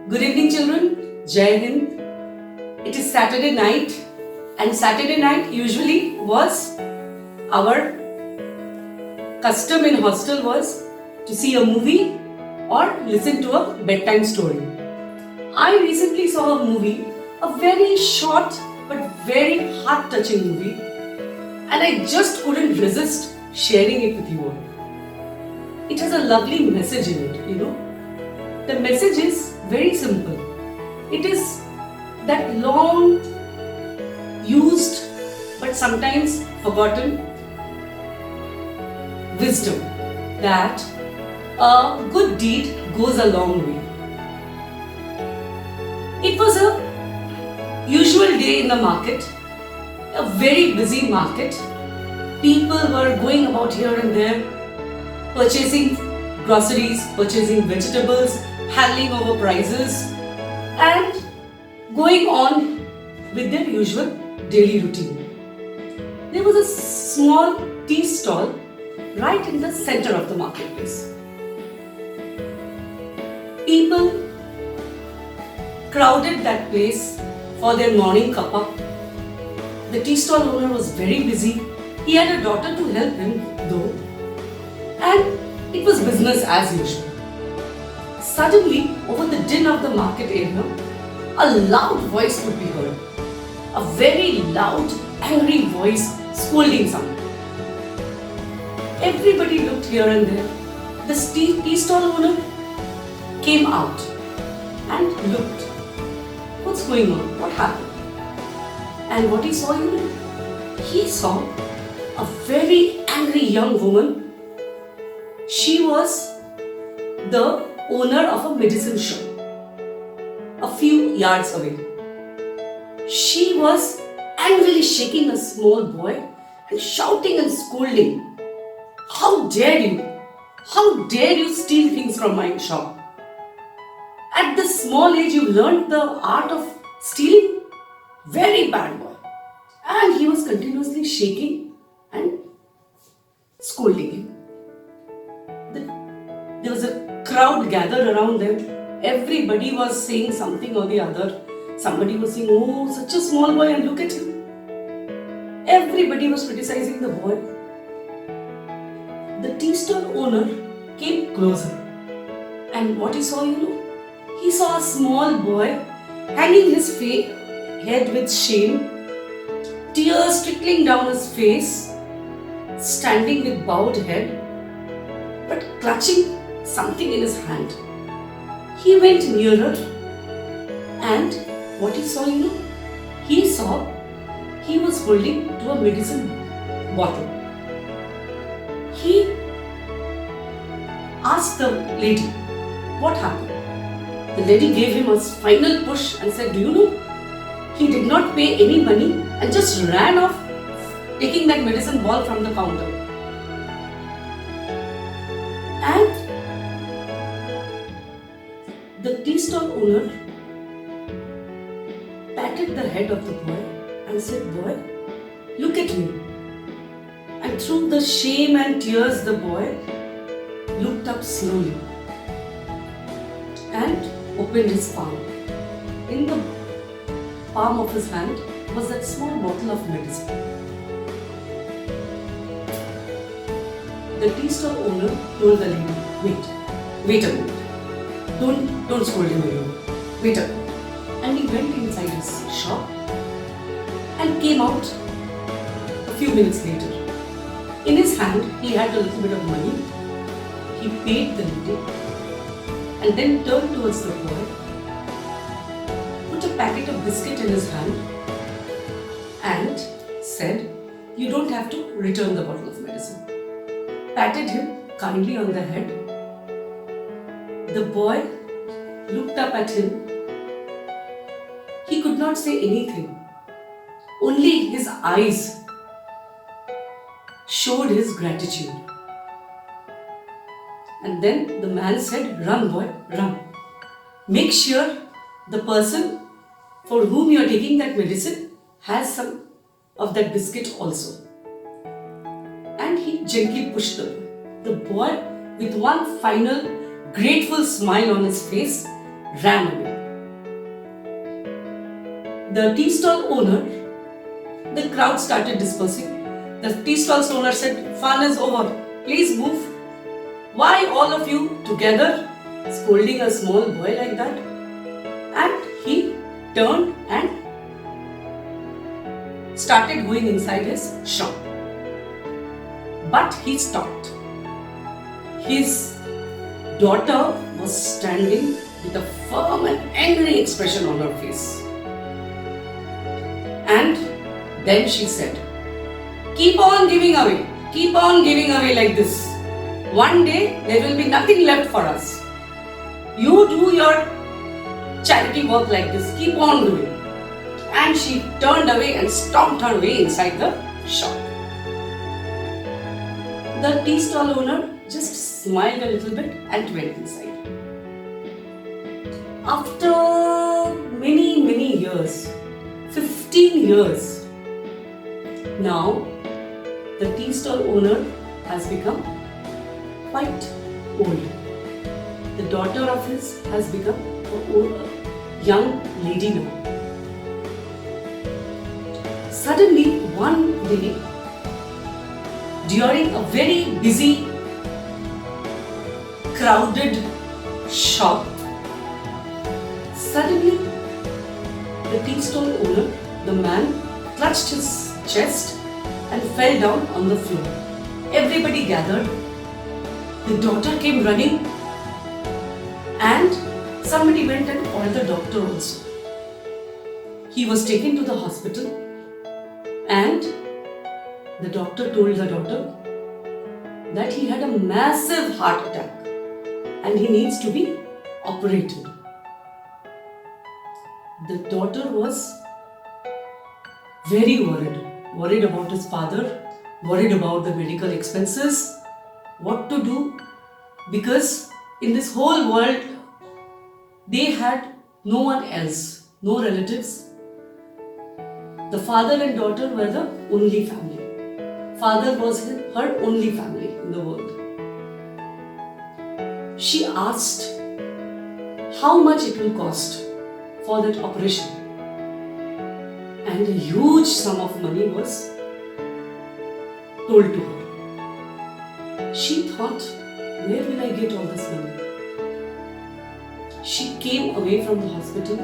Good evening, children. Jai Hind. It is Saturday night, and Saturday night usually was our custom in hostel was to see a movie or listen to a bedtime story. I recently saw a movie, a very short but very heart-touching movie, and I just couldn't resist sharing it with you all. It has a lovely message in it. The message is very simple. It is that long used but sometimes forgotten wisdom that a good deed goes a long way. It was a usual day in the market, a very busy market. People were going about here and there, purchasing groceries, purchasing vegetables, haggling over prices, and going on with their usual daily routine. There was a small tea stall right in the center of the marketplace. People crowded that place for their morning cuppa. The tea stall owner was very busy. He had a daughter to help him though, and it was business as usual. Suddenly, over the din of the market area, a loud voice could be heard. A very loud, angry voice scolding someone. Everybody looked here and there. The tea stall owner came out and looked. What's going on? What happened? And what he saw, he saw a very angry young woman. She was the owner of a medicine shop a few yards away. She was angrily shaking a small boy and shouting and scolding. How dare you? How dare you steal things from my shop? At this small age you learned the art of stealing? Very bad boy. And he was continuously shaking and scolding him. There was a crowd gathered around them. Everybody was saying something or the other. Somebody was saying, oh, such a small boy, and look at him. Everybody was criticizing the boy. The tea stall owner came closer. And what he saw, he saw a small boy hanging his head with shame, tears trickling down his face, standing with bowed head, but clutching something in his hand. He went nearer, and what he saw, he saw he was holding to a medicine bottle. He asked the lady, what happened? The lady gave him a final push and said, do you know, he did not pay any money and just ran off taking that medicine ball from the counter. And the tea stall owner patted the head of the boy and said, boy, look at me. And through the shame and tears, the boy looked up slowly and opened his palm. In the palm of his hand was that small bottle of medicine. The tea stall owner told the lady, wait a minute. Don't scold him again. Wait a minute. And he went inside his shop and came out a few minutes later. In his hand, he had a little bit of money. He paid the lady and then turned towards the boy, put a packet of biscuit in his hand and said, you don't have to return the bottle of medicine. Patted him kindly on the head. The boy looked up at him. He could not say anything. Only his eyes showed his gratitude. And then the man said, run boy, run. Make sure the person for whom you are taking that medicine has some of that biscuit also. And he gently pushed the boy. The boy, with one final grateful smile on his face, ran away. the tea stall owner, the crowd started dispersing. The tea stall owner said, "Fun is over. Please move. Why all of you together scolding a small boy like that?" And he turned and started going inside his shop. But he stopped. His daughter was standing with a firm and angry expression on her face. And then she said, "Keep on giving away. Keep on giving away like this. One day there will be nothing left for us. You do your charity work like this. Keep on doing." And she turned away and stomped her way inside the shop. The tea stall owner just smiled a little bit and went inside. After many years, 15 years, now the tea stall owner has become quite old. The daughter of his has become a young lady now. Suddenly, one day, during a very busy, crowded shop, suddenly the tea stall owner, the man, clutched his chest and fell down on the floor. Everybody gathered. The daughter came running and somebody went and called the doctor also. He was taken to the hospital and the doctor told the daughter that he had a massive heart attack and he needs to be operated. The daughter was very worried about his father, worried about the medical expenses, what to do, because in this whole world they had no one else, no relatives. The father and daughter were the only family. Father was her only family in the world. She asked how much it will cost for that operation. And a huge sum of money was told to her. She thought, where will I get all this money? She came away from the hospital,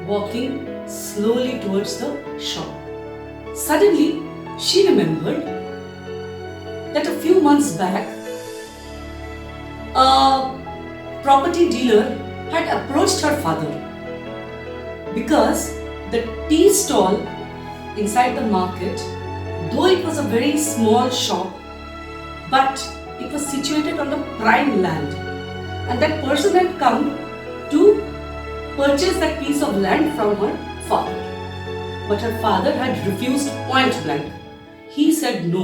walking slowly towards the shop. Suddenly, she remembered that a few months back, a property dealer had approached her father because the tea stall inside the market, though it was a very small shop, but it was situated on the prime land, and that person had come to purchase that piece of land from her father. But her father had refused point blank. He said, "No,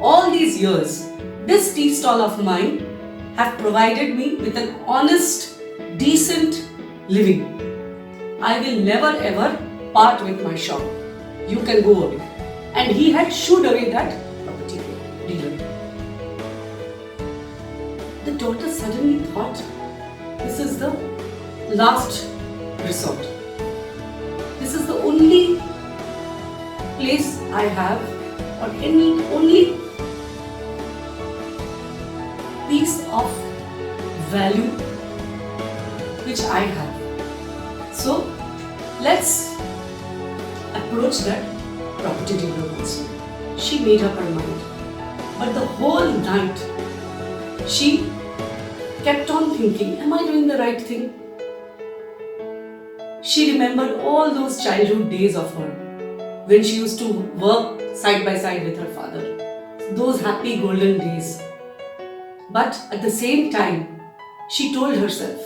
all these years, this tea stall of mine have provided me with an honest, decent living. I will never ever part with my shop. You can go away." And he had shooed away that property dealer. The daughter suddenly thought, this is the last resort. This is the only place I have, or only piece of value which I have. So let's approach that property dealer also. She made up her mind. But the whole night she kept on thinking, am I doing the right thing? She remembered all those childhood days of her when she used to work side by side with her father. Those happy golden days. But at the same time, she told herself,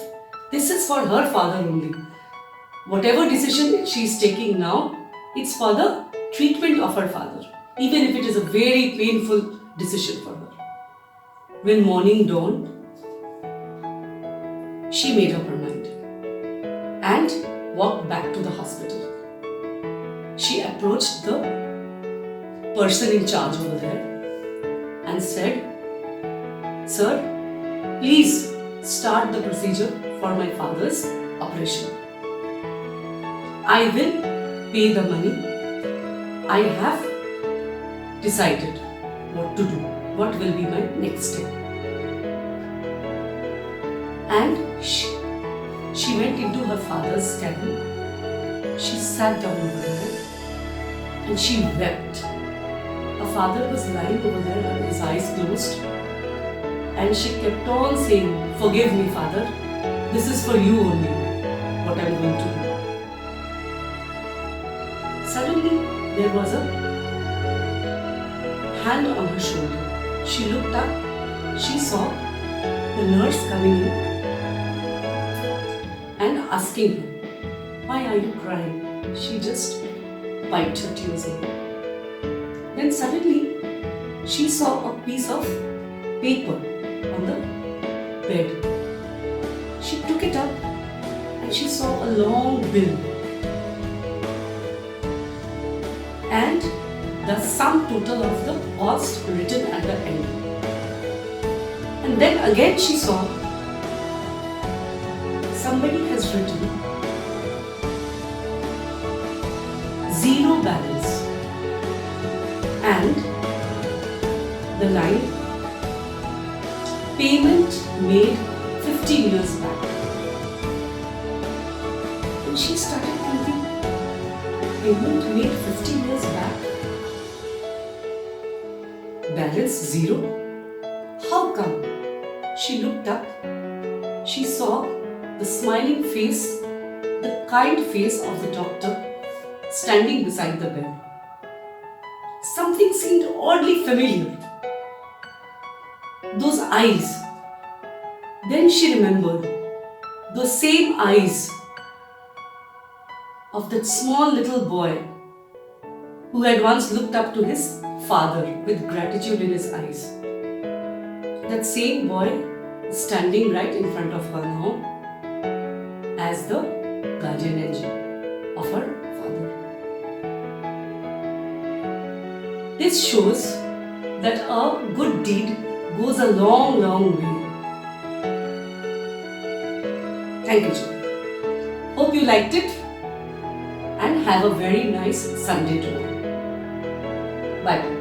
this is for her father only. Whatever decision she is taking now, it's for the treatment of her father, even if it is a very painful decision for her. When morning dawned, she made up her mind and walked back to the hospital. She approached the person in charge over there and said, "Sir, please start the procedure for my father's operation. I will pay the money, I have decided what to do, what will be my next step. And she went into her father's cabin. She sat down over there and she wept. Her father was lying over there and his eyes closed. And she kept on saying, "Forgive me, Father. This is for you only, what I am going to do." Suddenly, there was a hand on her shoulder. She looked up. She saw the nurse coming in and asking her, "Why are you crying?" She just wiped her tears away. Then suddenly, she saw a piece of paper on the bed. She took it up and she saw a long bill and the sum total of the cost written at the end. And then again she saw somebody has written zero balance and the line payment made 15 years back. And she started thinking, payment made 15 years back? Balance zero? How come? She looked up. She saw the smiling face, the kind face of the doctor standing beside the bed. Something seemed oddly familiar. Those eyes. Then she remembered those same eyes of that small little boy who had once looked up to his father with gratitude in his eyes. That same boy is standing right in front of her now as the guardian angel of her father. This shows that a good deed goes a long, long way. Thank you, children. Hope you liked it and have a very nice Sunday tomorrow. Bye.